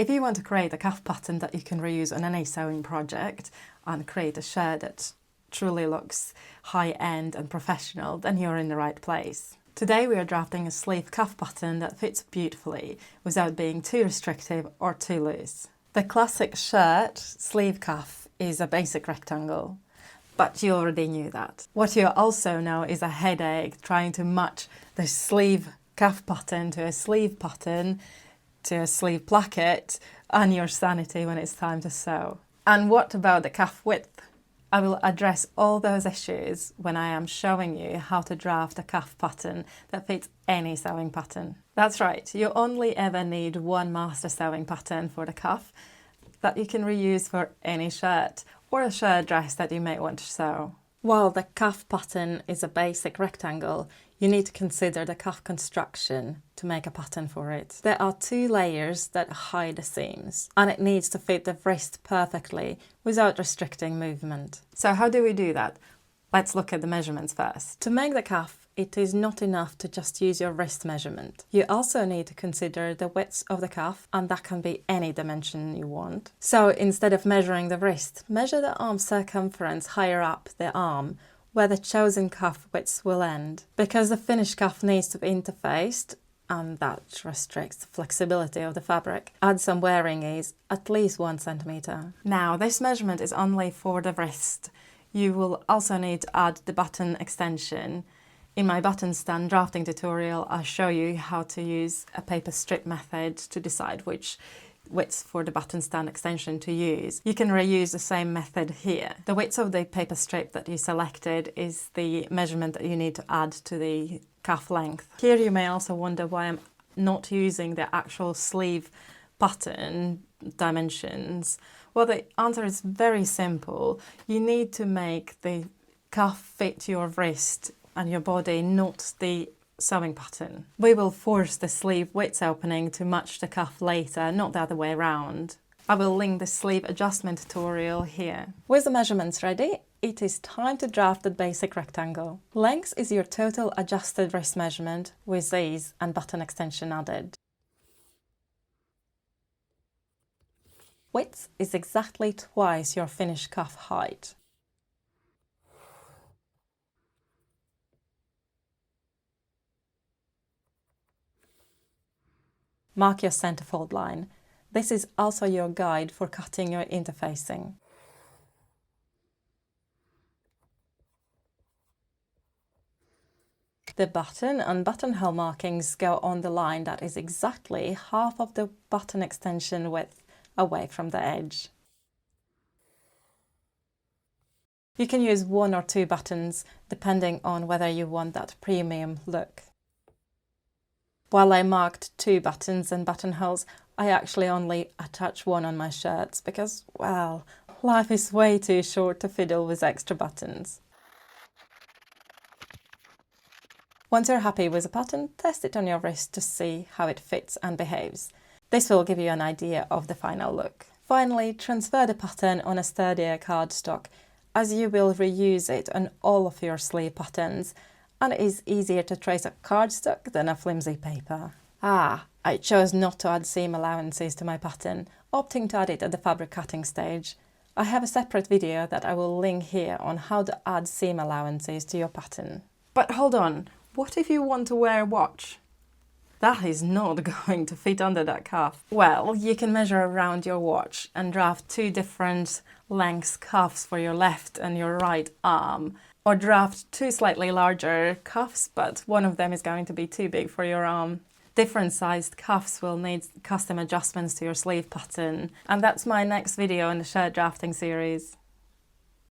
If you want to create a cuff pattern that you can reuse on any sewing project and create a shirt that truly looks high-end and professional, then you're in the right place. Today we are drafting a sleeve cuff pattern that fits beautifully without being too restrictive or too loose. The classic shirt sleeve cuff is a basic rectangle, but you already knew that. What you also know is a headache trying to match the sleeve cuff pattern to a sleeve pattern to a sleeve placket and your sanity when it's time to sew. And what about the cuff width? I will address all those issues when I am showing you how to draft a cuff pattern that fits any sewing pattern. That's right, you only ever need one master sewing pattern for the cuff that you can reuse for any shirt or a shirt dress that you may want to sew. While the cuff pattern is a basic rectangle, you need to consider the cuff construction to make a pattern for it. There are 2 layers that hide the seams, and it needs to fit the wrist perfectly without restricting movement. So how do we do that? Let's look at the measurements first. To make the cuff, it is not enough to just use your wrist measurement. You also need to consider the width of the cuff, and that can be any dimension you want. So instead of measuring the wrist, measure the arm circumference higher up the arm, where the chosen cuff width will end. Because the finished cuff needs to be interfaced, and that restricts the flexibility of the fabric, add some wearing ease, at least 1 centimeter. Now, this measurement is only for the wrist. You will also need to add the button extension. In my button stand drafting tutorial, I show you how to use a paper strip method to decide which width for the button stand extension to use. You can reuse the same method here. The width of the paper strip that you selected is the measurement that you need to add to the cuff length. Here you may also wonder why I'm not using the actual sleeve button dimensions. Well, the answer is very simple. You need to make the cuff fit your wrist and your body, not the sewing pattern. We will force the sleeve width opening to match the cuff later, not the other way around. I will link the sleeve adjustment tutorial here. With the measurements ready, it is time to draft the basic rectangle. Length is your total adjusted wrist measurement with these and button extension added. Width is exactly twice your finished cuff height. Mark your centerfold line. This is also your guide for cutting your interfacing. The button and buttonhole markings go on the line that is exactly half of the button extension width away from the edge. You can use 1 or 2 buttons depending on whether you want that premium look. While I marked 2 buttons and buttonholes, I actually only attach 1 on my shirts because, well, life is way too short to fiddle with extra buttons. Once you're happy with the pattern, test it on your wrist to see how it fits and behaves. This will give you an idea of the final look. Finally, transfer the pattern on a sturdier cardstock, as you will reuse it on all of your sleeve patterns, and it is easier to trace a cardstock than a flimsy paper. I chose not to add seam allowances to my pattern, opting to add it at the fabric cutting stage. I have a separate video that I will link here on how to add seam allowances to your pattern. But hold on, what if you want to wear a watch? That is not going to fit under that cuff. Well, you can measure around your watch and draft 2 different length cuffs for your left and your right arm. Or draft 2 slightly larger cuffs, but one of them is going to be too big for your arm. Different sized cuffs will need custom adjustments to your sleeve pattern. And that's my next video in the shirt drafting series.